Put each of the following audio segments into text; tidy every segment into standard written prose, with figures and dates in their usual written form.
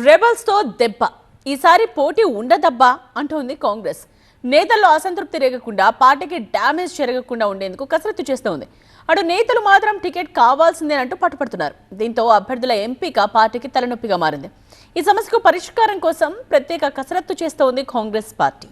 Rebels తో దెబ్బ ఈసారి పోటీ ఉండదబ్బా అంటోంది కాంగ్రెస్. నేతల్లో అసంతృప్తి రేగకుండా పార్టీకి డ్యామేజ్ జరగకుండా ఉండేందుకు కసరత్తు చేస్తోంది. అటు నేతలు మాత్రం టికెట్ కావాల్సిందేనంటూ పట్టుపడుతున్నారు. దీంతో అభ్యర్థుల ఎంపిక పార్టీకి తలనొప్పిగా మారింది. ఈ సమస్యకు పరిష్కారం కోసం ప్రత్యేక కసరత్తు చేస్తోంది కాంగ్రెస్ పార్టీ.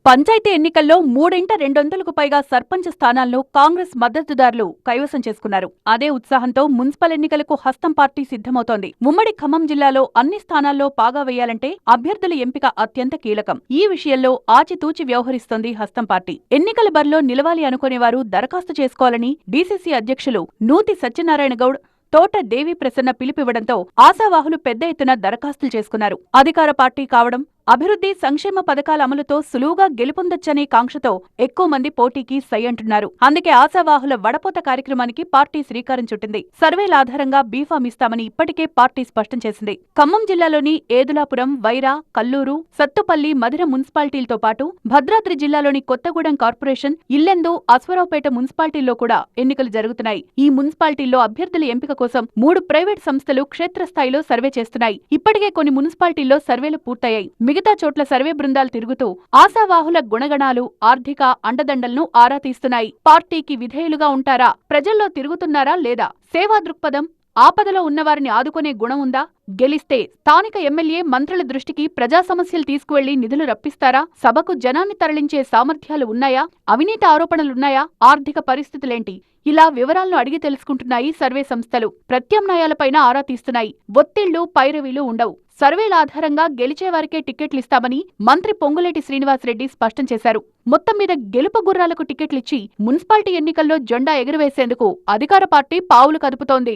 పంచాయతీ ఎన్నికల్లో 200కు పైగా సర్పంచ్ స్థానాలను కాంగ్రెస్ మద్దతుదారులు కైవసం చేసుకున్నారు. అదే ఉత్సాహంతో మున్సిపల్ ఎన్నికలకు హస్తం పార్టీ సిద్ధమవుతోంది. ఉమ్మడి ఖమ్మం జిల్లాలో అన్ని స్థానాల్లో పాగా వేయాలంటే అభ్యర్థుల ఎంపిక అత్యంత కీలకం. ఈ విషయంలో ఆచితూచి వ్యవహరిస్తోంది హస్తం పార్టీ. ఎన్నికల బరిలో నిలవాలి అనుకునేవారు దరఖాస్తు చేసుకోవాలని డీసీసీ అధ్యక్షులు నూతి సత్యనారాయణ గౌడ్, తోట దేవి ప్రసన్న పిలుపివ్వడంతో ఆశావాహులు పెద్ద ఎత్తున దరఖాస్తులు చేసుకున్నారు. అధికార పార్టీ కావడం, అభివృద్ధి సంక్షేమ పథకాల అమలుతో సులువుగా గెలుపొందొచ్చనే కాంక్షతో ఎక్కువ మంది పోటీకి సై అంటున్నారు. అందుకే ఆశావాహుల వడపోత కార్యక్రమానికి పార్టీ శ్రీకారం చుట్టింది. సర్వేల ఆధారంగా బీఫామ్ ఇస్తామని ఇప్పటికే పార్టీ స్పష్టం చేసింది. ఖమ్మం జిల్లాలోని ఏదులాపురం, వైరా, కల్లూరు, సత్తుపల్లి, మధిర మున్సిపాలిటీలతో పాటు భద్రాద్రి జిల్లాలోని కొత్తగూడెం కార్పొరేషన్, ఇల్లెందు, అశ్వరావుపేట మున్సిపాలిటీల్లో కూడా ఎన్నికలు జరుగుతున్నాయి. ఈ మున్సిపాలిటీల్లో అభ్యర్థుల ఎంపిక కోసం 3 ప్రైవేట్ సంస్థలు క్షేత్రస్థాయిలో సర్వే చేస్తున్నాయి. ఇప్పటికే కొన్ని మున్సిపాలిటీల్లో సర్వేలు పూర్తయ్యాయి. మిగతా చోట్ల సర్వే బృందాలు తిరుగుతూ ఆశావాహుల గుణగణాలు, ఆర్థిక అండదండలను ఆరా తీస్తున్నాయి. పార్టీకి విధేయులుగా ఉంటారా, ప్రజల్లో తిరుగుతున్నారా లేదా, సేవా దృక్పథం, ఆపదలో ఉన్నవారిని ఆదుకునే గుణం ఉందా, గెలిస్తే స్థానిక ఎమ్మెల్యే, మంత్రుల దృష్టికి ప్రజా సమస్యలు తీసుకువెళ్లి నిధులు రప్పిస్తారా, సభకు జనాన్ని తరలించే సామర్థ్యాలు ఉన్నాయా, అవినీతి ఆరోపణలున్నాయా, ఆర్థిక పరిస్థితులేంటి, ఇలా వివరాలను అడిగి తెలుసుకుంటున్నాయి సర్వే సంస్థలు. ప్రత్యామ్నాయాలపైన ఆరా తీస్తున్నాయి. ఒత్తిళ్లు, పైరవీలు ఉండవు. సర్వేల ఆధారంగా గెలిచేవారికే టికెట్లిస్తామని మంత్రి పొంగులేటి శ్రీనివాసరెడ్డి స్పష్టం చేశారు. మొత్తం మీద గెలుపు గుర్రాలకు టికెట్లిచ్చి మున్సిపాలిటీ ఎన్నికల్లో జెండా ఎగురవేసేందుకు అధికార పార్టీ పావులు కదుపుతోంది.